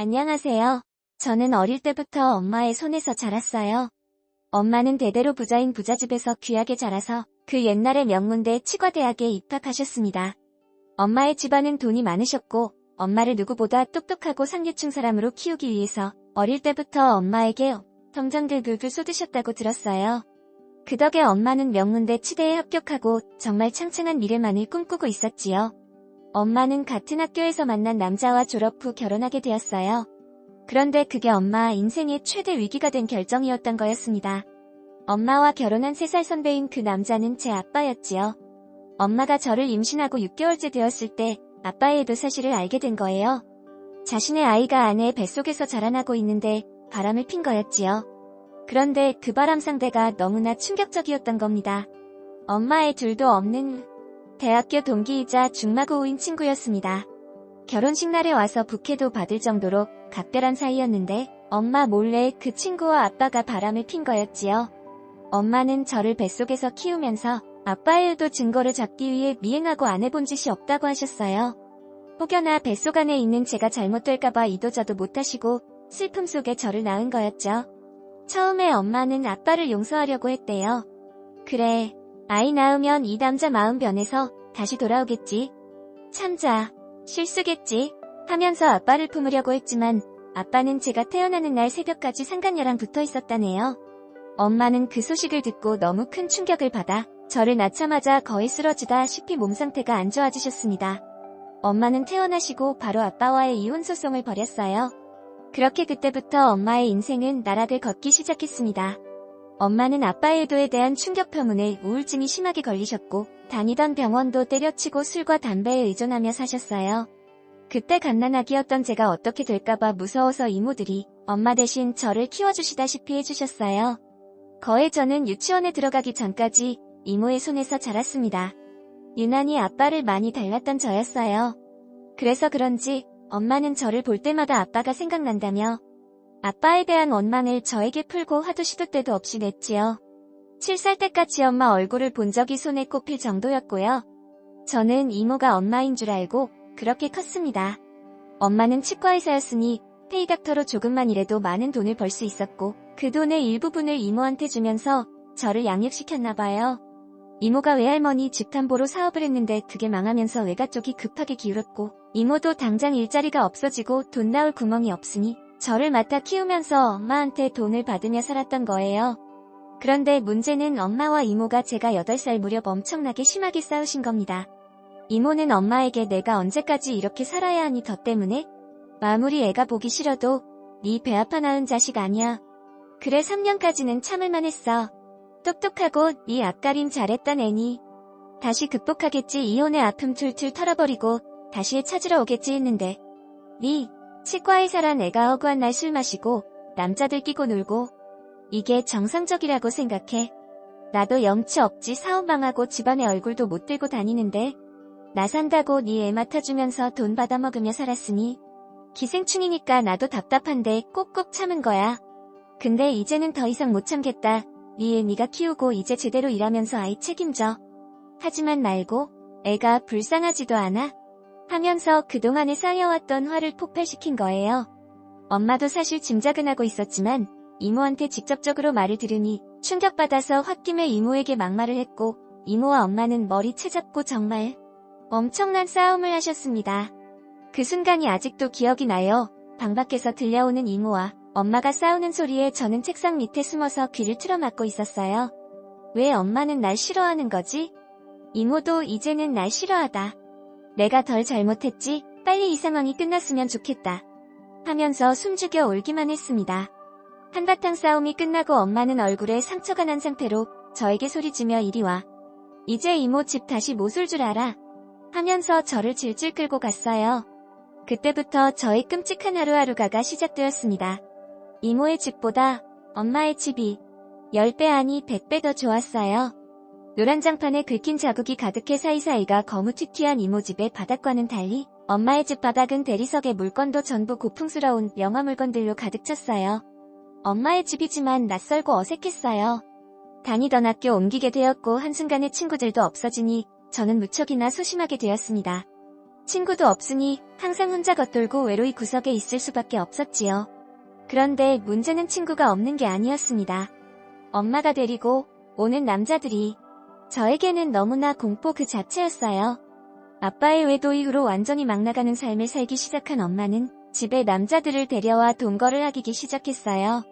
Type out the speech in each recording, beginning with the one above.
안녕하세요. 저는 어릴 때부터 엄마의 손에서 자랐어요. 엄마는 대대로 부자인 부잣집에서 귀하게 자라서 그 옛날의 명문대 치과대학에 입학하셨습니다. 엄마의 집안은 돈이 많으셨고 엄마를 누구보다 똑똑하고 상류층 사람으로 키우기 위해서 어릴 때부터 엄마에게 성장들 불불 쏟으셨다고 들었어요. 그 덕에 엄마는 명문대 치대에 합격하고 정말 창창한 미래만을 꿈꾸고 있었지요. 엄마는 같은 학교에서 만난 남자와 졸업 후 결혼하게 되었어요. 그런데 그게 엄마 인생의 최대 위기가 된 결정이었던 거였습니다. 엄마와 결혼한 3살 선배인 그 남자는 제 아빠였지요. 엄마가 저를 임신하고 6개월째 되었을 때 아빠의 그 사실을 알게 된 거예요. 자신의 아이가 아내의 뱃속에서 자라나고 있는데 바람을 핀 거였지요. 그런데 그 바람 상대가 너무나 충격적이었던 겁니다. 엄마의 둘도 없는 대학교 동기이자 중마고우인 친구였습니다. 결혼식 날에 와서 부케도 받을 정도로 각별한 사이였는데 엄마 몰래 그 친구와 아빠가 바람을 핀 거였지요. 엄마는 저를 뱃속에서 키우면서 아빠의 의도 증거를 잡기 위해 미행하고 안 해본 짓이 없다고 하셨어요. 혹여나 뱃속 안에 있는 제가 잘못될까봐 이도저도 못하시고 슬픔 속에 저를 낳은 거였죠. 처음에 엄마는 아빠를 용서하려고 했대요. 그래, 아이 낳으면 이 남자 마음 변해서 다시 돌아오겠지. 참자, 실수겠지 하면서 아빠를 품으려고 했지만 아빠는 제가 태어나는 날 새벽까지 상간녀랑 붙어 있었다네요. 엄마는 그 소식을 듣고 너무 큰 충격을 받아 저를 낳자마자 거의 쓰러지다시피 몸 상태가 안 좋아지셨습니다. 엄마는 퇴원하시고 바로 아빠와의 이혼 소송을 벌였어요. 그렇게 그때부터 엄마의 인생은 나락을 걷기 시작했습니다. 엄마는 아빠의 의도에 대한 충격 때문에 우울증이 심하게 걸리셨고 다니던 병원도 때려치고 술과 담배에 의존하며 사셨어요. 그때 갓난아기였던 제가 어떻게 될까봐 무서워서 이모들이 엄마 대신 저를 키워주시다시피 해주셨어요. 거의 저는 유치원에 들어가기 전까지 이모의 손에서 자랐습니다. 유난히 아빠를 많이 닮았던 저였어요. 그래서 그런지 엄마는 저를 볼 때마다 아빠가 생각난다며 아빠에 대한 원망을 저에게 풀고 하도 시도 때도 없이 냈지요. 7살 때까지 엄마 얼굴을 본 적이 손에 꼽힐 정도였고요. 저는 이모가 엄마인 줄 알고 그렇게 컸습니다. 엄마는 치과의사였으니 페이닥터로 조금만 일해도 많은 돈을 벌 수 있었고 그 돈의 일부분을 이모한테 주면서 저를 양육시켰나봐요. 이모가 외할머니 집담보로 사업을 했는데 그게 망하면서 외가 쪽이 급하게 기울었고 이모도 당장 일자리가 없어지고 돈 나올 구멍이 없으니 저를 맡아 키우면서 엄마한테 돈을 받으며 살았던 거예요. 그런데 문제는 엄마와 이모가 제가 8살 무렵 엄청나게 심하게 싸우신 겁니다. 이모는 엄마에게 내가 언제까지 이렇게 살아야 하니 더 때문에? 아무리 애가 보기 싫어도 네 배 아파 낳은 자식 아니야. 그래 3년까지는 참을만 했어. 똑똑하고 네 앞가림 잘했던 애니. 다시 극복하겠지 이혼의 아픔 툴툴 털어버리고 다시 찾으러 오겠지 했는데 네 치과의사란 애가 허구한 날 술 마시고 남자들 끼고 놀고 이게 정상적이라고 생각해? 나도 염치 없지 사업 망하고 집안의 얼굴도 못 들고 다니는데 나 산다고 네 애 맡아주면서 돈 받아먹으며 살았으니 기생충이니까 나도 답답한데 꼭꼭 참은 거야. 근데 이제는 더 이상 못 참겠다. 네 애 네가 키우고 이제 제대로 일하면서 아이 책임져. 하지만 말고 애가 불쌍하지도 않아? 하면서 그동안에 쌓여왔던 화를 폭발시킨 거예요. 엄마도 사실 짐작은 하고 있었지만 이모한테 직접적으로 말을 들으니 충격받아서 홧김에 이모에게 막말을 했고 이모와 엄마는 머리 채잡고 정말 엄청난 싸움을 하셨습니다. 그 순간이 아직도 기억이 나요. 방 밖에서 들려오는 이모와 엄마가 싸우는 소리에 저는 책상 밑에 숨어서 귀를 틀어막고 있었어요. 왜 엄마는 날 싫어하는 거지? 이모도 이제는 날 싫어하다. 내가 덜 잘못했지? 빨리 이 상황이 끝났으면 좋겠다. 하면서 숨죽여 울기만 했습니다. 한바탕 싸움이 끝나고 엄마는 얼굴에 상처가 난 상태로 저에게 소리지며 이리 와. 이제 이모 집 다시 못 올 줄 알아. 하면서 저를 질질 끌고 갔어요. 그때부터 저의 끔찍한 하루하루가 시작되었습니다. 이모의 집보다 엄마의 집이 10배 아니 100배 더 좋았어요. 노란 장판에 긁힌 자국이 가득해 사이사이가 거무튀튀한 이모 집의 바닥과는 달리 엄마의 집 바닥은 대리석에 물건도 전부 고풍스러운 명화 물건들로 가득 찼어요. 엄마의 집이지만 낯설고 어색했어요. 다니던 학교 옮기게 되었고 한순간에 친구들도 없어지니 저는 무척이나 소심하게 되었습니다. 친구도 없으니 항상 혼자 겉돌고 외로이 구석에 있을 수밖에 없었지요. 그런데 문제는 친구가 없는 게 아니었습니다. 엄마가 데리고 오는 남자들이 저에게는 너무나 공포 그 자체였어요. 아빠의 외도 이후로 완전히 막 나가는 삶을 살기 시작한 엄마는 집에 남자들을 데려와 동거를 하기 시작했어요.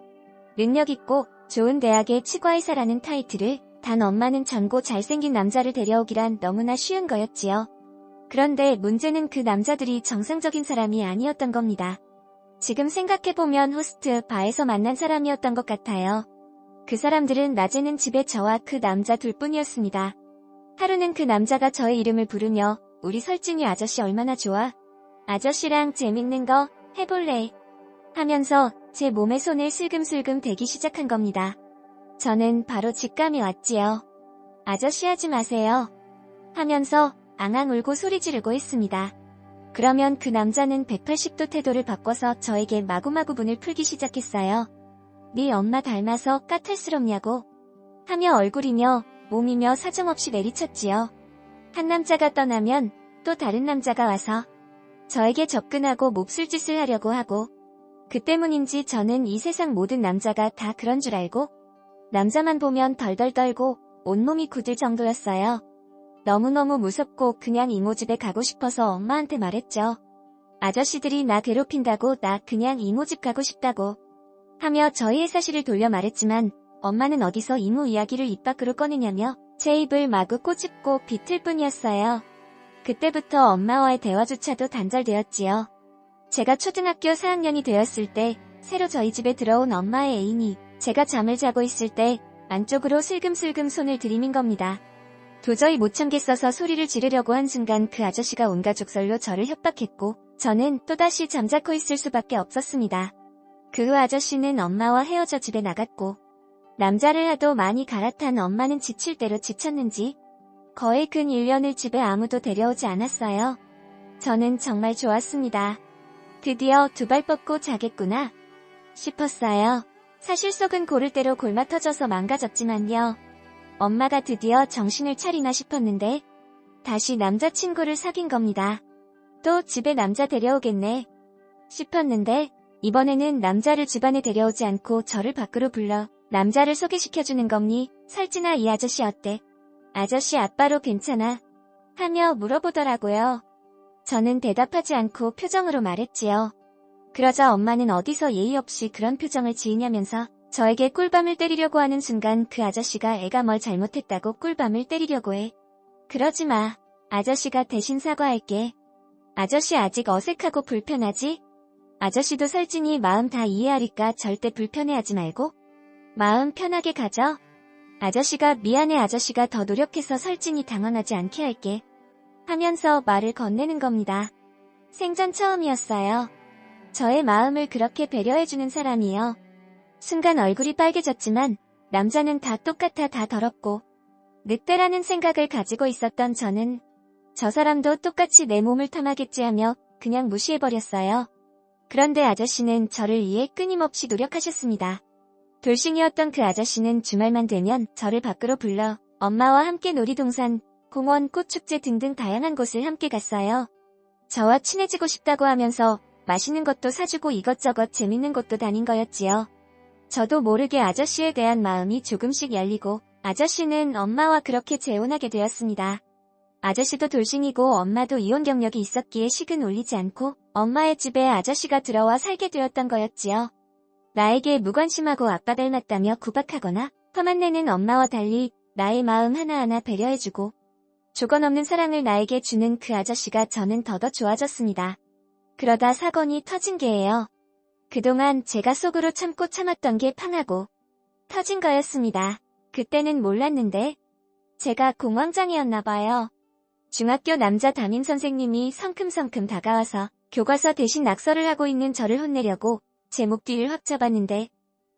능력있고 좋은 대학의 치과의사라는 타이틀을 단 엄마는 젊고 잘생긴 남자를 데려오기란 너무나 쉬운 거였지요. 그런데 문제는 그 남자들이 정상적인 사람이 아니었던 겁니다. 지금 생각해보면 호스트 바에서 만난 사람이었던 것 같아요. 그 사람들은 낮에는 집에 저와 그 남자 둘뿐이었습니다. 하루는 그 남자가 저의 이름을 부르며 우리 설진이 아저씨 얼마나 좋아? 아저씨랑 재밌는 거 해볼래? 하면서 제 몸에 손을 슬금슬금 대기 시작한 겁니다. 저는 바로 직감이 왔지요. 아저씨 하지 마세요. 하면서 앙앙 울고 소리 지르고 했습니다. 그러면 그 남자는 180도 태도를 바꿔서 저에게 마구마구 분을 풀기 시작했어요. 네 엄마 닮아서 까탈스럽냐고 하며 얼굴이며 몸이며 사정없이 내리쳤지요. 한 남자가 떠나면 또 다른 남자가 와서 저에게 접근하고 몹쓸 짓을 하려고 하고 그 때문인지 저는 이 세상 모든 남자가 다 그런 줄 알고 남자만 보면 덜덜 떨고 온몸이 굳을 정도였어요. 너무너무 무섭고 그냥 이모 집에 가고 싶어서 엄마한테 말했죠. 아저씨들이 나 괴롭힌다고 나 그냥 이모 집 가고 싶다고 하며 저희의 사실을 돌려 말했지만 엄마는 어디서 이모 이야기를 입 밖으로 꺼내냐며 제 입을 마구 꼬집고 비틀 뿐이었어요. 그때부터 엄마와의 대화조차도 단절되었지요. 제가 초등학교 4학년이 되었을 때 새로 저희 집에 들어온 엄마의 애인이 제가 잠을 자고 있을 때 안쪽으로 슬금슬금 손을 들이민 겁니다. 도저히 못 참겠어서 소리를 지르려고 한 순간 그 아저씨가 온갖 족설로 저를 협박했고 저는 또다시 잠자코 있을 수밖에 없었습니다. 그 후 아저씨는 엄마와 헤어져 집에 나갔고 남자를 하도 많이 갈아탄 엄마는 지칠 대로 지쳤는지 거의 근 1년을 집에 아무도 데려오지 않았어요. 저는 정말 좋았습니다. 드디어 두 발 뻗고 자겠구나 싶었어요. 사실 속은 고를 대로 골마 터져서 망가졌지만요. 엄마가 드디어 정신을 차리나 싶었는데 다시 남자친구를 사귄 겁니다. 또 집에 남자 데려오겠네 싶었는데 이번에는 남자를 집안에 데려오지 않고 저를 밖으로 불러 남자를 소개시켜주는 겁니. 설진아 이 아저씨 어때? 아저씨 아빠로 괜찮아? 하며 물어보더라고요. 저는 대답하지 않고 표정으로 말했지요. 그러자 엄마는 어디서 예의 없이 그런 표정을 지으냐면서 저에게 꿀밤을 때리려고 하는 순간 그 아저씨가 애가 뭘 잘못했다고 꿀밤을 때리려고 해. 그러지 마. 아저씨가 대신 사과할게. 아저씨 아직 어색하고 불편하지? 아저씨도 설진이 마음 다 이해하니까 절대 불편해하지 말고 마음 편하게 가져. 아저씨가 미안해 아저씨가 더 노력해서 설진이 당황하지 않게 할게. 하면서 말을 건네는 겁니다. 생전 처음이었어요. 저의 마음을 그렇게 배려해주는 사람이요. 순간 얼굴이 빨개졌지만 남자는 다 똑같아 다 더럽고 늑대라는 생각을 가지고 있었던 저는 저 사람도 똑같이 내 몸을 탐하겠지 하며 그냥 무시해버렸어요. 그런데 아저씨는 저를 위해 끊임없이 노력하셨습니다. 돌싱이었던 그 아저씨는 주말만 되면 저를 밖으로 불러 엄마와 함께 놀이동산, 공원, 꽃축제 등등 다양한 곳을 함께 갔어요. 저와 친해지고 싶다고 하면서 맛있는 것도 사주고 이것저것 재밌는 곳도 다닌 거였지요. 저도 모르게 아저씨에 대한 마음이 조금씩 열리고 아저씨는 엄마와 그렇게 재혼하게 되었습니다. 아저씨도 돌싱이고 엄마도 이혼 경력이 있었기에 식은 올리지 않고 엄마의 집에 아저씨가 들어와 살게 되었던 거였지요. 나에게 무관심하고 아빠 닮았다며 구박하거나 화만 내는 엄마와 달리 나의 마음 하나하나 배려해주고 조건 없는 사랑을 나에게 주는 그 아저씨가 저는 더더 좋아졌습니다. 그러다 사건이 터진 게예요. 그동안 제가 속으로 참고 참았던 게 팡하고 터진 거였습니다. 그때는 몰랐는데 제가 공황장애였나봐요. 중학교 남자 담임 선생님이 성큼성큼 다가와서 교과서 대신 낙서를 하고 있는 저를 혼내려고 제 목 뒤를 확 잡았는데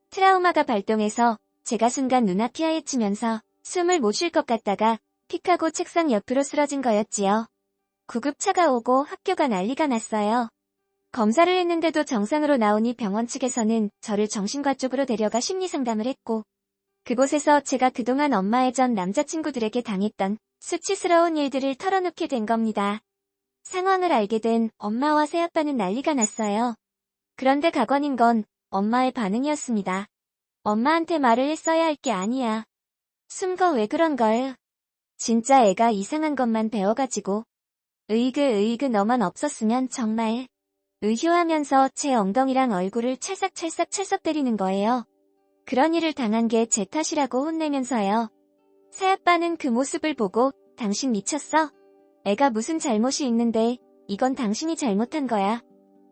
트라우마가 발동해서 제가 순간 눈앞이 하얘지면서 숨을 못 쉴 것 같다가 픽하고 책상 옆으로 쓰러진 거였지요. 구급차가 오고 학교가 난리가 났어요. 검사를 했는데도 정상으로 나오니 병원 측에서는 저를 정신과 쪽으로 데려가 심리상담을 했고 그곳에서 제가 그동안 엄마의 전 남자친구들에게 당했던 수치스러운 일들을 털어놓게 된 겁니다. 상황을 알게 된 엄마와 새아빠는 난리가 났어요. 그런데 가관인 건 엄마의 반응이었습니다. 엄마한테 말을 했어야 할 게 아니야. 숨거 왜 그런 걸. 진짜 애가 이상한 것만 배워가지고. 으이그 너만 없었으면 정말. 의효하면서 제 엉덩이랑 얼굴을 찰싹 때리는 거예요. 그런 일을 당한 게 제 탓이라고 혼내면서요. 새아빠는 그 모습을 보고 당신 미쳤어? 애가 무슨 잘못이 있는데 이건 당신이 잘못한 거야.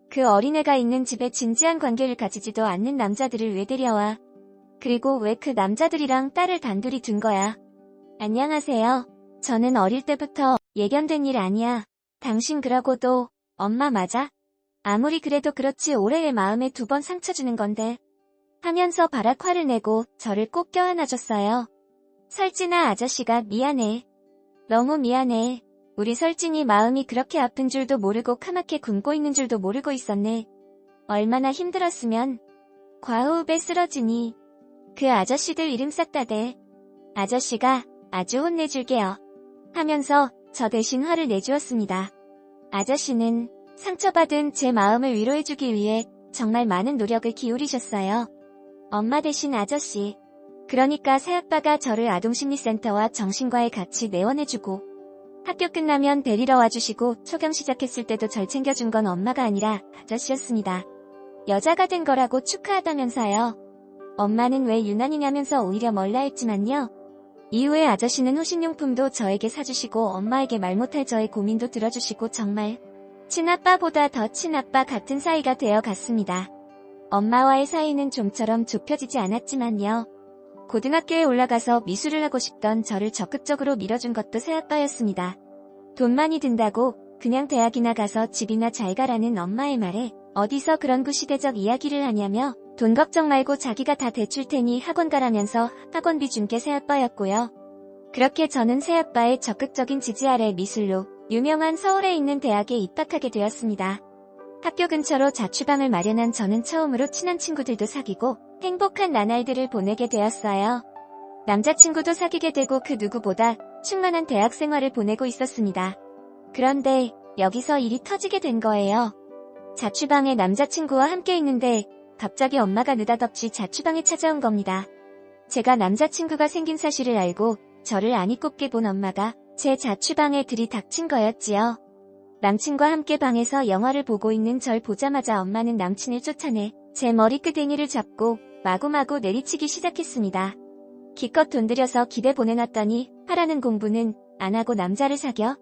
그 어린애가 있는 집에 진지한 관계를 가지지도 않는 남자들을 왜 데려와. 그리고 왜 그 남자들이랑 딸을 단둘이 둔 거야. 안녕하세요. 저는 어릴 때부터 예견된 일 아니야. 당신 그러고도 엄마 맞아? 아무리 그래도 그렇지 올해의 마음에 2번 상처 주는 건데. 하면서 바락 화를 내고 저를 꼭 껴안아줬어요. 설진아 아저씨가 미안해. 너무 미안해. 우리 설진이 마음이 그렇게 아픈 줄도 모르고 카맣게 굶고 있는 줄도 모르고 있었네. 얼마나 힘들었으면. 과호흡에 쓰러지니. 그 아저씨들 이름 싹 다 대. 아저씨가 아주 혼내줄게요. 하면서 저 대신 화를 내주었습니다. 아저씨는 상처받은 제 마음을 위로해주기 위해 정말 많은 노력을 기울이셨어요. 엄마 대신 아저씨. 그러니까 새아빠가 저를 아동심리센터와 정신과에 같이 내원해주고 학교 끝나면 데리러 와주시고 초경 시작했을 때도 절 챙겨준 건 엄마가 아니라 아저씨였습니다. 여자가 된 거라고 축하하다면서요. 엄마는 왜 유난이냐면서 오히려 멀라 했지만요. 이후에 아저씨는 호신용품도 저에게 사주시고 엄마에게 말 못할 저의 고민도 들어주시고 정말 친아빠보다 더 친아빠 같은 사이가 되어 갔습니다. 엄마와의 사이는 좀처럼 좁혀지지 않았지만요. 고등학교에 올라가서 미술을 하고 싶던 저를 적극적으로 밀어준 것도 새아빠였습니다. 돈 많이 든다고 그냥 대학이나 가서 집이나 잘 가라는 엄마의 말에 어디서 그런 구시대적 이야기를 하냐며 돈 걱정 말고 자기가 다 대출 테니 학원 가라면서 학원비 준 게 새아빠였고요. 그렇게 저는 새아빠의 적극적인 지지 아래 미술로 유명한 서울에 있는 대학에 입학하게 되었습니다. 학교 근처로 자취방을 마련한 저는 처음으로 친한 친구들도 사귀고 행복한 나날들을 보내게 되었어요. 남자친구도 사귀게 되고 그 누구보다 충만한 대학 생활을 보내고 있었습니다. 그런데 여기서 일이 터지게 된 거예요. 자취방에 남자친구와 함께 있는데 갑자기 엄마가 느닷없이 자취방에 찾아온 겁니다. 제가 남자친구가 생긴 사실을 알고 저를 아니 꼽게 본 엄마가 제 자취방에 들이닥친 거였지요. 남친과 함께 방에서 영화를 보고 있는 절 보자마자 엄마는 남친을 쫓아내 제 머리끄댕이를 잡고 마구마구 내리치기 시작했습니다. 기껏 돈 들여서 기대 보내놨더니 하라는 공부는 안 하고 남자를 사겨?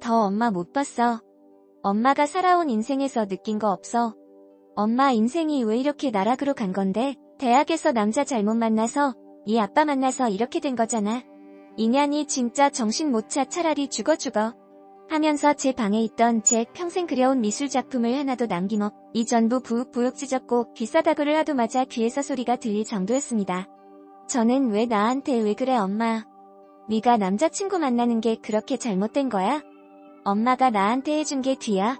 더 엄마 못 봤어. 엄마가 살아온 인생에서 느낀 거 없어. 엄마 인생이 왜 이렇게 나락으로 간 건데 대학에서 남자 잘못 만나서 이 아빠 만나서 이렇게 된 거잖아. 인연이 진짜 정신 못 차 차라리 죽어 하면서 제 방에 있던 제 평생 그려온 미술작품을 하나도 남김없이 전부 부욱 찢었고 귀싸다구를 하도 맞아 귀에서 소리가 들릴 정도였습니다. 저는 왜 나한테 왜 그래 엄마. 네가 남자친구 만나는 게 그렇게 잘못된 거야? 엄마가 나한테 해준 게 뒤야.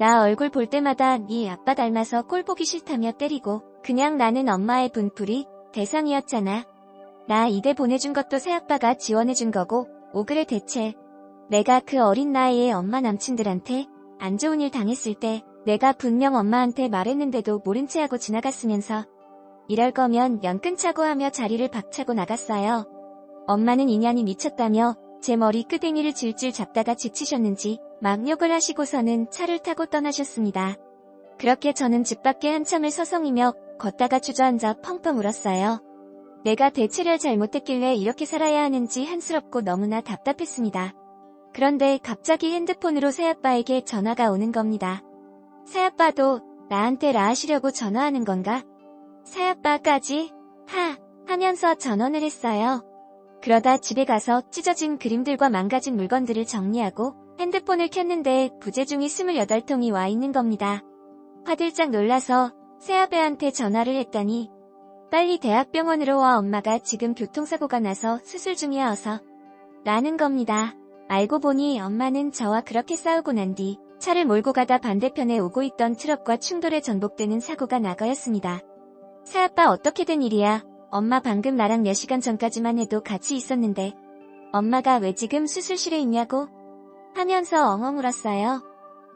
나 얼굴 볼 때마다 네 아빠 닮아서 꼴 보기 싫다며 때리고 그냥 나는 엄마의 분풀이 대상이었잖아. 나 이대 보내준 것도 새아빠가 지원해준 거고 그래 대체 내가 그 어린 나이에 엄마 남친들한테 안 좋은 일 당했을 때 내가 분명 엄마한테 말했는데도 모른 채 하고 지나갔으면서 이럴 거면 연 끊자고 하며 자리를 박차고 나갔어요. 엄마는 인연이 미쳤다며 제 머리 끄댕이를 질질 잡다가 지치셨는지 막 욕을 하시고서는 차를 타고 떠나셨습니다. 그렇게 저는 집 밖에 한참을 서성이며 걷다가 주저앉아 펑펑 울었어요. 내가 대체를 잘못했길래 이렇게 살아야 하는지 한스럽고 너무나 답답했습니다. 그런데 갑자기 핸드폰으로 새아빠에게 전화가 오는 겁니다. 새아빠도 나한테 라하시려고 전화하는 건가? 새아빠까지? 하면서 전원을 했어요. 그러다 집에 가서 찢어진 그림들과 망가진 물건들을 정리하고 핸드폰을 켰는데 부재중이 28통이 와 있는 겁니다. 화들짝 놀라서 새아배한테 전화를 했더니 빨리 대학병원으로 와 엄마가 지금 교통사고가 나서 수술 중이야 어서 라는 겁니다. 알고 보니 엄마는 저와 그렇게 싸우고 난 뒤 차를 몰고 가다 반대편에 오고 있던 트럭과 충돌에 전복되는 사고가 나거였습니다. 새아빠 어떻게 된 일이야? 엄마 방금 나랑 몇 시간 전까지만 해도 같이 있었는데 엄마가 왜 지금 수술실에 있냐고? 하면서 엉엉 울었어요.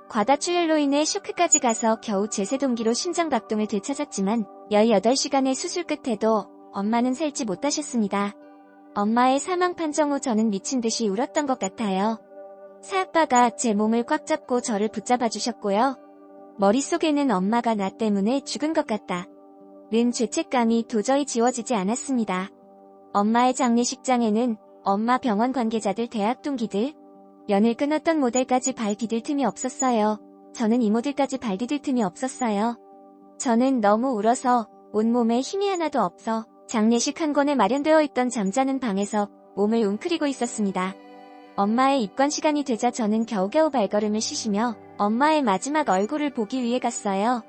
과다출혈로 인해 쇼크까지 가서 겨우 제세동기로 심장박동을 되찾았지만 18시간의 수술 끝에도 엄마는 살지 못하셨습니다. 엄마의 사망 판정 후 저는 미친 듯이 울었던 것 같아요. 새아빠가 제 몸을 꽉 잡고 저를 붙잡아 주셨고요. 머릿속에는 엄마가 나 때문에 죽은 것 같다 는 죄책감이 도저히 지워지지 않았습니다. 엄마의 장례식장에는 엄마 병원 관계자들, 대학 동기들, 연을 끊었던 모델까지 발 디딜 틈이 없었어요. 저는 이모들까지 발 디딜 틈이 없었어요. 저는 너무 울어서 온몸에 힘이 하나도 없어 장례식 한 권에 마련되어 있던 잠자는 방에서 몸을 웅크리고 있었습니다. 엄마의 입관 시간이 되자 저는 겨우겨우 발걸음을 쉬시며 엄마의 마지막 얼굴을 보기 위해 갔어요.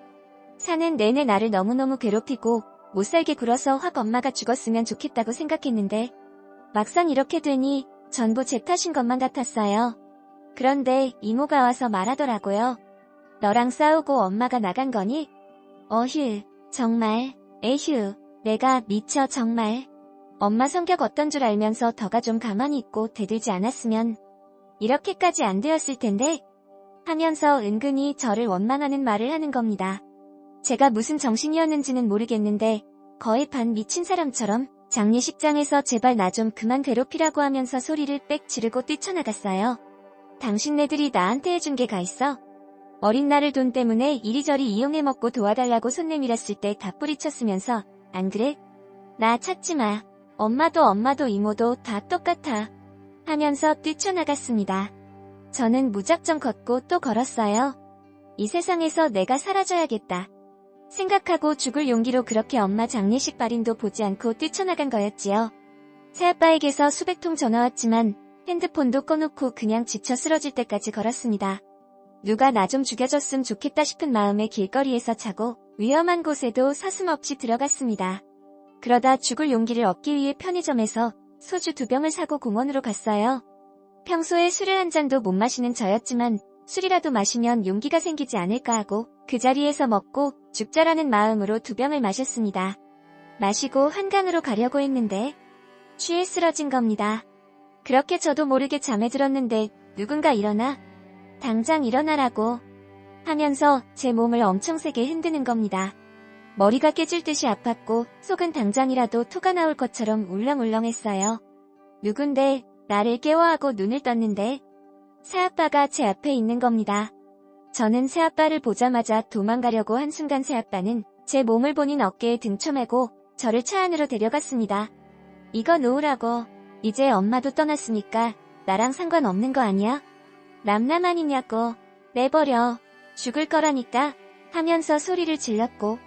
사는 내내 나를 너무너무 괴롭히고 못살게 굴어서 확 엄마가 죽었으면 좋겠다고 생각했는데 막상 이렇게 되니 전부 제 탓인 것만 같았어요. 그런데 이모가 와서 말하더라고요. 너랑 싸우고 엄마가 나간 거니? 어휴, 정말, 에휴, 내가 미쳐 정말. 엄마 성격 어떤 줄 알면서 더가 좀 가만히 있고 대들지 않았으면 이렇게까지 안 되었을 텐데 하면서 은근히 저를 원망하는 말을 하는 겁니다. 제가 무슨 정신이었는지는 모르겠는데 거의 반 미친 사람처럼 장례식장에서 제발 나 좀 그만 괴롭히라고 하면서 소리를 빽 지르고 뛰쳐나갔어요. 당신네들이 나한테 해준 게 가 있어? 어린 나를 돈 때문에 이리저리 이용해 먹고 도와달라고 손 내밀었을 때 다 뿌리쳤으면서 안 그래? 나 찾지 마. 엄마도 이모도 다 똑같아. 하면서 뛰쳐나갔습니다. 저는 무작정 걷고 또 걸었어요. 이 세상에서 내가 사라져야겠다 생각하고 죽을 용기로 그렇게 엄마 장례식 발인도 보지 않고 뛰쳐나간 거였지요. 새아빠에게서 수백 통 전화 왔지만 핸드폰도 꺼놓고 그냥 지쳐 쓰러질 때까지 걸었습니다. 누가 나 좀 죽여줬으면 좋겠다 싶은 마음에 길거리에서 자고 위험한 곳에도 서슴없이 들어갔습니다. 그러다 죽을 용기를 얻기 위해 편의점에서 소주 2병을 사고 공원으로 갔어요. 평소에 술을 한 잔도 못 마시는 저였지만 술이라도 마시면 용기가 생기지 않을까 하고 그 자리에서 먹고 죽자라는 마음으로 2병을 마셨습니다. 마시고 한강으로 가려고 했는데 취해 쓰러진 겁니다. 그렇게 저도 모르게 잠에 들었는데 누군가 일어나, 당장 일어나라고 하면서 제 몸을 엄청 세게 흔드는 겁니다. 머리가 깨질 듯이 아팠고 속은 당장이라도 토가 나올 것처럼 울렁울렁했어요. 누군데 나를 깨워하고 눈을 떴는데 새아빠가 제 앞에 있는 겁니다. 저는 새아빠를 보자마자 도망가려고 한순간 새아빠는 제 몸을 본인 어깨에 등쳐매고 저를 차 안으로 데려갔습니다. 이거 놓으라고. 이제 엄마도 떠났으니까 나랑 상관없는 거 아니야? 남남 아니냐고. 내버려. 죽을 거라니까 하면서 소리를 질렀고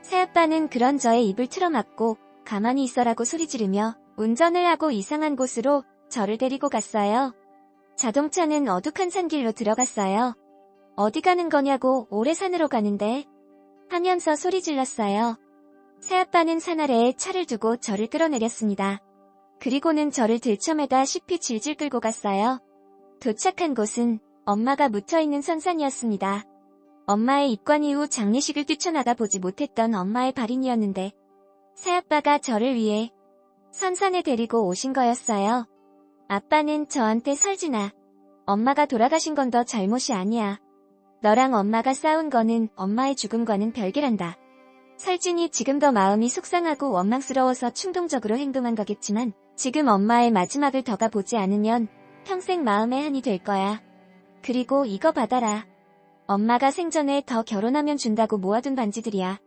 새아빠는 그런 저의 입을 틀어막고 가만히 있어라고 소리 지르며 운전을 하고 이상한 곳으로 저를 데리고 갔어요. 자동차는 어둑한 산길로 들어갔어요. 어디 가는 거냐고. 오래산으로 가는데 하면서 소리 질렀어요. 새아빠는 산 아래에 차를 두고 저를 끌어내렸습니다. 그리고는 저를 들쳐매다시피 질질 끌고 갔어요. 도착한 곳은 엄마가 묻혀있는 선산이었습니다. 엄마의 입관 이후 장례식을 뛰쳐나가 보지 못했던 엄마의 발인이었는데 새아빠가 저를 위해 선산에 데리고 오신 거였어요. 아빠는 저한테 설진아, 엄마가 돌아가신 건 너 잘못이 아니야. 너랑 엄마가 싸운 거는 엄마의 죽음과는 별개란다. 설진이 지금 더 마음이 속상하고 원망스러워서 충동적으로 행동한 거겠지만 지금 엄마의 마지막을 더 가보지 않으면 평생 마음의 한이 될 거야. 그리고 이거 받아라. 엄마가 생전에 더 결혼하면 준다고 모아둔 반지들이야.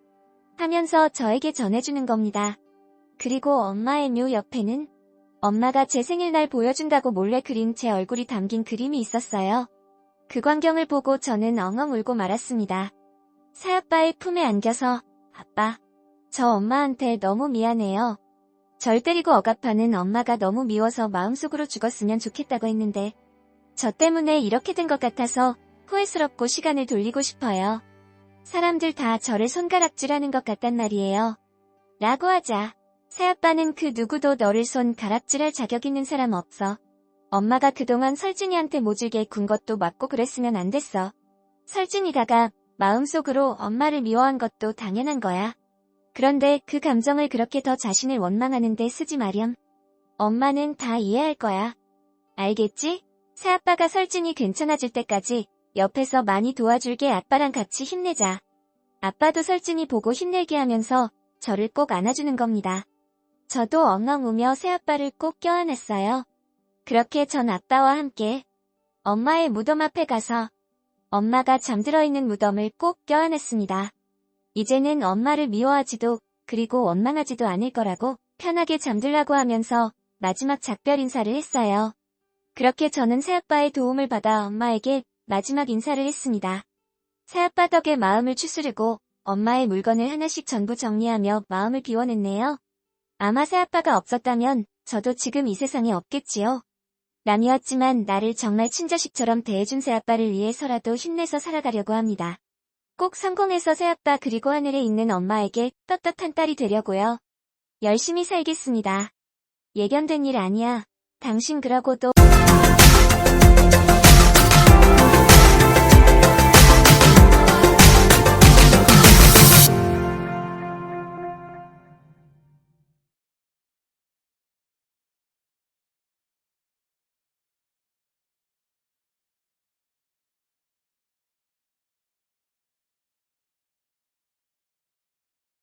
하면서 저에게 전해주는 겁니다. 그리고 엄마의 묘 옆에는 엄마가 제 생일날 보여준다고 몰래 그린 제 얼굴이 담긴 그림이 있었어요. 그 광경을 보고 저는 엉엉 울고 말았습니다. 새아빠의 품에 안겨서 아빠, 저 엄마한테 너무 미안해요. 절 때리고 억압하는 엄마가 너무 미워서 마음속으로 죽었으면 좋겠다고 했는데 저 때문에 이렇게 된 것 같아서 후회스럽고 시간을 돌리고 싶어요. 사람들 다 저를 손가락질하는 것 같단 말이에요. 라고 하자 새아빠는 그 누구도 너를 손가락질할 자격 있는 사람 없어. 엄마가 그동안 설진이한테 모질게 군 것도 맞고 그랬으면 안 됐어. 설진이다가 마음속으로 엄마를 미워한 것도 당연한 거야. 그런데 그 감정을 그렇게 더 자신을 원망하는데 쓰지 마렴. 엄마는 다 이해할 거야. 알겠지? 새아빠가 설진이 괜찮아질 때까지 옆에서 많이 도와줄게. 아빠랑 같이 힘내자. 아빠도 설진이 보고 힘내게 하면서 저를 꼭 안아주는 겁니다. 저도 엉엉 우며 새아빠를 꼭 껴안았어요. 그렇게 전 아빠와 함께 엄마의 무덤 앞에 가서 엄마가 잠들어 있는 무덤을 꼭 껴안았습니다. 이제는 엄마를 미워하지도 그리고 원망하지도 않을 거라고 편하게 잠들라고 하면서 마지막 작별 인사를 했어요. 그렇게 저는 새아빠의 도움을 받아 엄마에게 마지막 인사를 했습니다. 새아빠 덕에 마음을 추스르고 엄마의 물건을 하나씩 전부 정리하며 마음을 비워냈네요. 아마 새아빠가 없었다면 저도 지금 이 세상에 없겠지요. 남이었지만 나를 정말 친자식처럼 대해준 새아빠를 위해서라도 힘내서 살아가려고 합니다. 꼭 성공해서 새아빠 그리고 하늘에 있는 엄마에게 떳떳한 딸이 되려고요. 열심히 살겠습니다. 예견된 일 아니야. 당신 그러고도